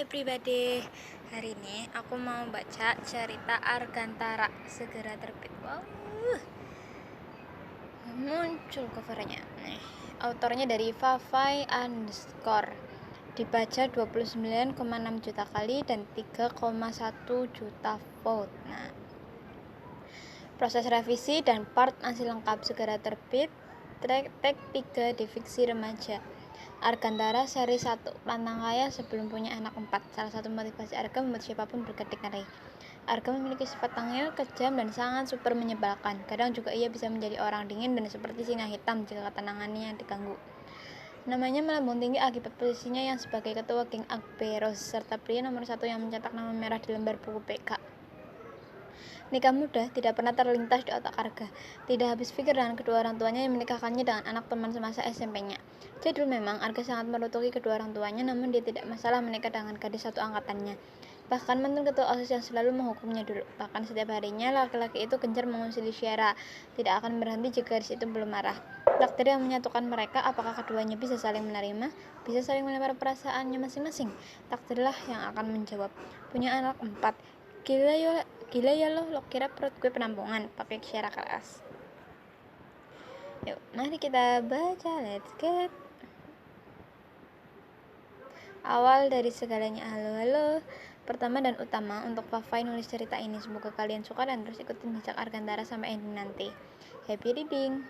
everybody. Hari ini aku mau baca cerita Argantara segera terbit. Wow, muncul covernya. Autornya dari Vavai Underscore. Dibaca 29,6 juta kali dan 3,1 juta vote. Proses revisi dan part masih lengkap segera terbit. Tag 3 di fiksi remaja. Argantara seri 1, lantang kaya sebelum punya anak 4. Salah satu motivasi Arga membuat siapapun berkedip ngeri. Arga memiliki sifat tangil, kejam, dan sangat super menyebalkan. Kadang juga ia bisa menjadi orang dingin dan seperti singa hitam jika ketenangannya yang diganggu. Namanya melambung tinggi akibat posisinya yang sebagai ketua geng Agberos, serta pria nomor 1 yang mencetak nama merah di lembar buku PK. Nikah muda tidak pernah terlintas di otak Arga. Tidak habis pikir dengan kedua orang tuanya yang menikahkannya dengan anak teman semasa SMP-nya. Jadul memang, Arga sangat merutuki kedua orang tuanya, namun dia tidak masalah menikah dengan gadis satu angkatannya. Bahkan mantan ketua OSIS yang selalu menghukumnya dulu. Bahkan setiap harinya laki-laki itu gencar mengusili Syera. Tidak akan berhenti jika gadis itu belum marah. Takdir yang menyatukan mereka, apakah keduanya bisa saling menerima, bisa saling melempar perasaannya masing-masing? Takdirlah yang akan menjawab. Punya anak 4. Gila ya lo kira perut gue penampungan, pakai Syera keras. Yuk, mari kita baca, let's get. Awal dari segalanya, halo. Pertama dan utama, untuk Vavai nulis cerita ini, semoga kalian suka dan terus ikutin jejak Argantara sampai ending nanti. Happy reading.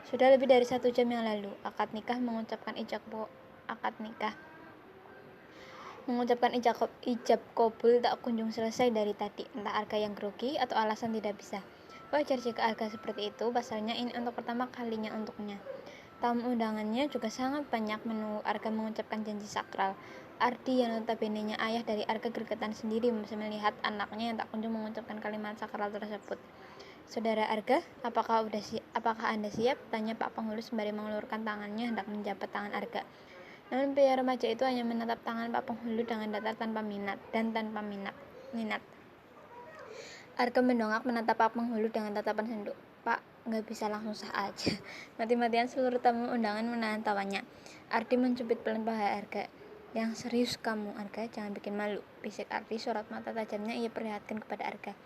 Sudah lebih dari 1 jam yang lalu, akad nikah mengucapkan ijab kabul tak kunjung selesai dari tadi. Entah Arga yang grogi atau alasan tidak bisa. Wajar jika Arga seperti itu, pasalnya ini untuk pertama kalinya untuknya. Tamu undangannya juga sangat banyak menunggu Arga mengucapkan janji sakral. Ardi yang notabene-nya ayah dari Arga gregetan sendiri melihat anaknya yang tak kunjung mengucapkan kalimat sakral tersebut. Saudara Arga, apakah Anda siap? Tanya Pak Penghulu sembari mengulurkan tangannya hendak menjabat tangan Arga. Namun pria remaja itu hanya menatap tangan Pak Penghulu dengan datar tanpa minat. Arga mendongak menatap Pak Penghulu dengan tatapan senduk. Pak, nggak bisa langsung sah aja. Mati-matian seluruh tamu undangan menahan tawanya. Ardi mencubit pelan paha Arga. Yang serius kamu, Arga, jangan bikin malu. Bisik Ardi, sorot mata tajamnya ia perlihatkan kepada Arga.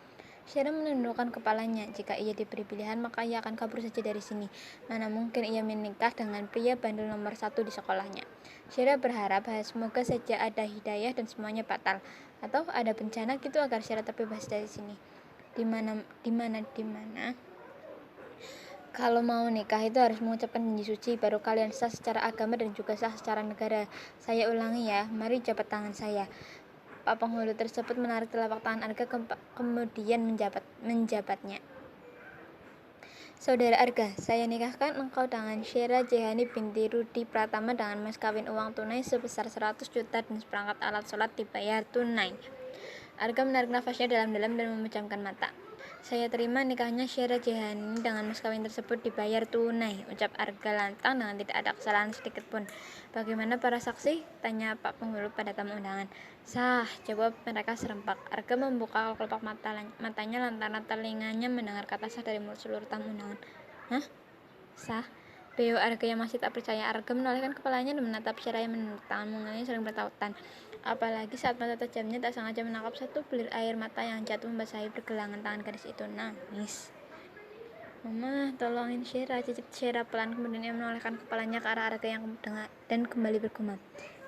Syera menundukkan kepalanya. Jika ia diberi pilihan, maka ia akan kabur saja dari sini. Mana mungkin ia menikah dengan pria bandel nomor 1 di sekolahnya. Syera berharap semoga saja ada hidayah dan semuanya batal. Atau ada bencana gitu agar Syera terbebas dari sini. Dimana kalau mau nikah itu harus mengucapkan janji suci, baru kalian sah secara agama dan juga sah secara negara. Saya ulangi ya, mari jabat tangan saya. Pak Penghulu tersebut menarik telapak tangan Arga kemudian menjabatnya. Saudara Arga, saya nikahkan engkau dengan Syera Jehani binti Rudi Pratama dengan mas kawin uang tunai sebesar 100 juta dan seperangkat alat sholat dibayar tunai. Arga menarik nafasnya dalam-dalam dan memejamkan mata. Saya terima nikahnya Syera Jehani dengan mas kawin tersebut dibayar tunai, ucap Arga lantang dengan tidak ada kesalahan sedikit pun. Bagaimana para saksi? Tanya Pak Penghulu pada tamu undangan. Sah, jawab mereka serempak. Arga membuka kelopak matanya lantaran telinganya mendengar kata sah dari mulut seluruh tamu undangan. Hah? Sah? Beo Arga yang masih tak percaya. Arga menolehkan kepalanya dan menatap Syera yang menunduk tangan mungilnya saling bertautan. Apalagi saat mata tajamnya tak sengaja menangkap satu bulir air mata yang jatuh membasahi pergelangan tangan gadis itu. Nangis. Mama, tolongin Syera, cicit Syera pelan. Kemudian ia menolehkan kepalanya ke arah Arga yang dan kembali bergumam.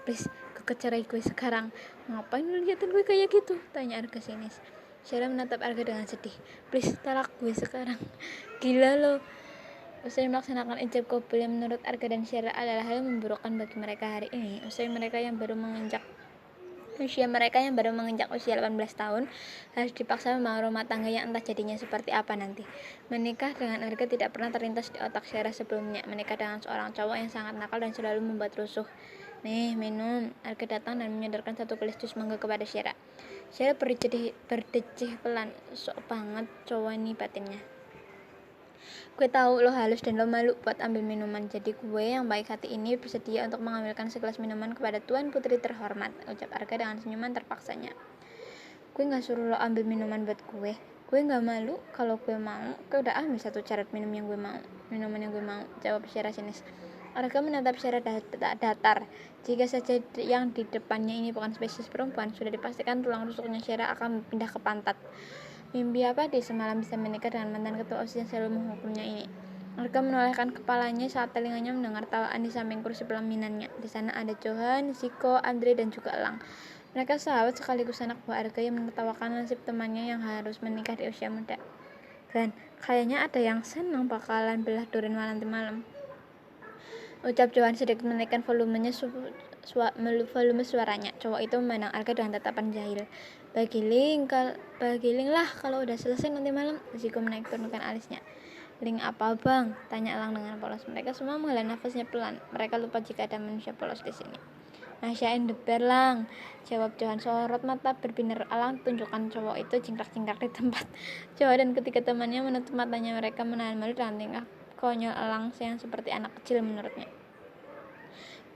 Please, gue cerai gue sekarang. Ngapain lu liatin gue kayak gitu? Tanya Arga sinis. Syera menatap Arga dengan sedih. Please, talak gue sekarang. Gila lo. Usai melaksanakan ijab kabul yang menurut Arga dan Syera adalah hal memburukkan bagi mereka hari ini. Usia mereka yang baru menginjak usia 18 tahun harus dipaksa membangun rumah tangga yang entah jadinya seperti apa nanti. Menikah dengan Arga tidak pernah terlintas di otak Syera sebelumnya. Menikah dengan seorang cowok yang sangat nakal dan selalu membuat rusuh. Nih, minum. Arga datang dan menyodorkan satu gelas jus mangga kepada Syera. Syera berdecih pelan. Sok banget cowok ini batinnya. Gue tahu lo halus dan lo malu buat ambil minuman. Jadi gue yang baik hati ini bersedia untuk mengambilkan segelas minuman kepada Tuan Putri terhormat, ucap Arga dengan senyuman terpaksanya. Gue gak suruh lo ambil minuman buat gue. Gue gak malu. Kalau gue mau, gue udah ambil satu carat minuman yang gue mau, jawab Syera sinis. Arga menatap secara datar. Jika saja yang di depannya ini bukan spesies perempuan, sudah dipastikan tulang rusuknya Syera akan pindah ke pantat. Mimpi apa di semalam bisa menikah dengan mantan ketua OSIS yang selalu menghukumnya ini? Arga menolehkan kepalanya saat telinganya mendengar tawaan di samping kursi pelaminannya. Di sana ada Johan, Ziko, Andre, dan juga Elang. Mereka sahabat sekaligus anak buah Arga yang menertawakan nasib temannya yang harus menikah di usia muda. Dan kayaknya ada yang senang bakalan belah durian malam. Ucap Johan sedikit menaikkan volume suaranya. Cowok itu memandang Arga dengan tatapan jahil. Bagiling lah kalau udah selesai nanti malam. Ziko menaik turunkan alisnya. Link apa bang? Tanya Elang dengan polos. Mereka semua menghela nafasnya pelan. Mereka lupa jika ada manusia polos di sini. Nasyain deber lang, jawab Johan. Sorot mata berbinar Elang tunjukkan cowok itu cingkrak-cingkrak di tempat. Johan dan ketiga temannya menutup matanya. Mereka menahan malu dengan tingkah konyol Elang yang seperti anak kecil menurutnya.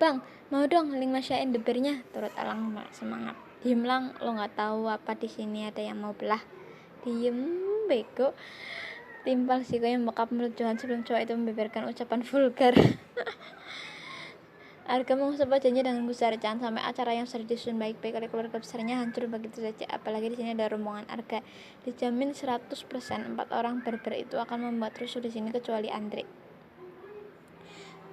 Bang, mau dong link nasyain debernya, turut Elang semangat. Diem lang, lo nggak tahu apa di sini ada yang mau belah. Diem, bego. Timpal Ziko yang membekap mulut Johan sebelum cowok itu membeberkan ucapan vulgar. Arga mengusap wajahnya dengan gusar. Jangan sampai acara yang sudah disusun baik-baik oleh keluarga besarnya hancur begitu saja. Apalagi di sini ada rombongan Arga. Dijamin 100% 4 orang berber itu akan membuat rusuh di sini kecuali Andre.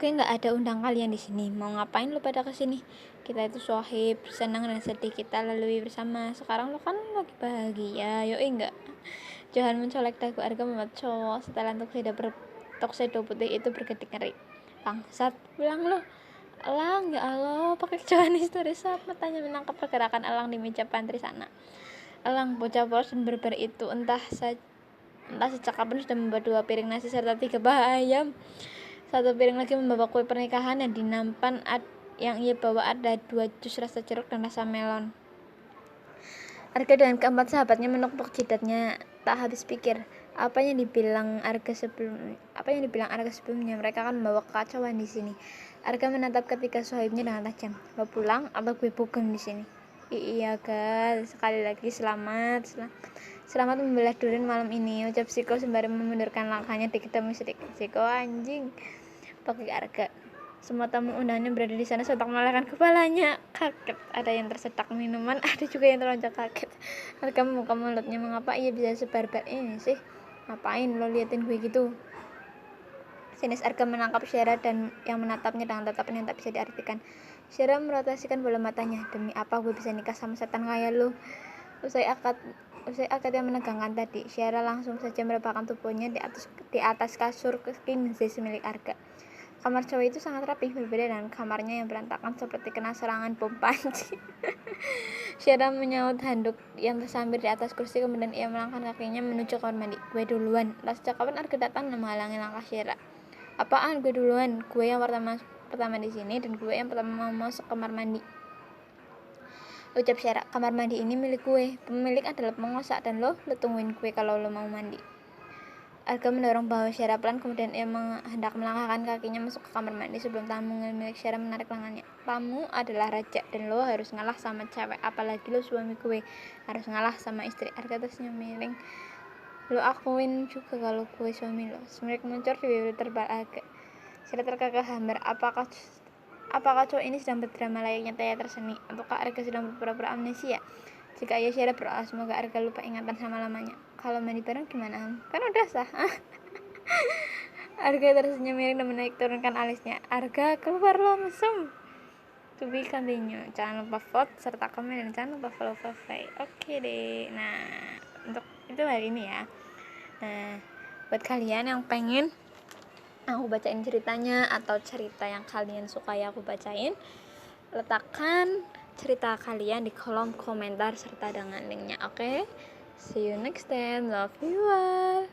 Gue nggak ada undang kalian di sini. Mau ngapain lu pada kesini? Kita itu sohib, senang dan sedih kita lalui bersama. Sekarang lu kan lagi bahagia, yoi enggak? Johan mencolek dagu Arga membuat cowok setelan tuxedo putih itu berkedip ngeri. Bangsat, bilang lo. Elang, ya Allah, pakai Johan histeris apa? Matanya menangkap pergerakan Elang di meja pantry sana. Elang, bocah polos dan berber itu entah sejak kapan sudah membawa 2 piring nasi serta 3 paha ayam. 1 piring lagi membawa kue pernikahan yang di nampan yang ia bawa ada 2 jus rasa jeruk dan rasa melon. Arga dengan keempat sahabatnya menepuk jidatnya tak habis pikir. Apa yang dibilang Arga sebelumnya, mereka akan membawa kekacauan di sini. Arga menatap ketiga sohibnya dengan tajam. Lo pulang atau gue bugem di sini? Iya guys, sekali lagi selamat membelah durian malam ini, ucap Ziko sembari memundurkan langkahnya dikit demi sedikit. Ziko anjing, pakai Arga. Semua tamu undangannya berada di sana sontak menolehkan kepalanya. Kaget, ada yang tersedak minuman, ada juga yang teronjak kaget. Arga membuka mulutnya, mengapa ia bisa sebarbar ini sih? Ngapain lo liatin gue gitu? Sinis Arga menangkap Syera dan yang menatapnya dengan tatapan yang tak bisa diartikan. Syera merotasikan bola matanya. Demi apa gue bisa nikah sama setan kayak lo? Usai akad yang menegangkan tadi, Syera langsung saja merebahkan tubuhnya di atas kasur king size milik Arga. Kamar cowok itu sangat rapih, berbeda dengan kamarnya yang berantakan seperti kena serangan bom panci. Syera menyaut handuk yang tersambar di atas kursi, kemudian ia melangkahkan kakinya menuju kamar mandi. Gue duluan. Lah sejak kapan Arga datang dan menghalangi langkah Syera? Apaan gue duluan? Gue yang pertama di sini dan gue yang pertama mau masuk kamar mandi. Ucap Syera, kamar mandi ini milik gue. Pemilik adalah pengosak dan lo tungguin gue kalau lo mau mandi. Arga mendorong bahu Syera pelan, kemudian ia hendak melangkahkan kakinya masuk ke kamar mandi sebelum tamu milik Syera menarik lengannya. Tamu adalah raja dan lo harus ngalah sama cewek, apalagi lo suami gue harus ngalah sama istri. Arga tersenyum miring. Lo akuin juga kalau gue suami lo. Semerik muncul di bibir terbal Arga. Syera terkekeh hambar. Apakah cowok ini sedang berdrama layaknya teater seni? Ataukah Arga sedang berpura-pura amnesia? Jika ayah Syera berdoa semoga Arga lupa ingatan selama-lamanya. Kalau mandi bareng gimana? Kan udah sah. Arga tersenyum miring dan menaik turunkan alisnya. Arga keluar lo mesum. To be continue. Jangan lupa vote serta komen dan jangan lupa follow Fafai. Oke deh. Nah, untuk itu hari ini ya. Nah, buat kalian yang pengen aku bacain ceritanya atau cerita yang kalian suka ya aku bacain, letakkan cerita kalian di kolom komentar serta dengan linknya. Oke? See you next time. Love you all.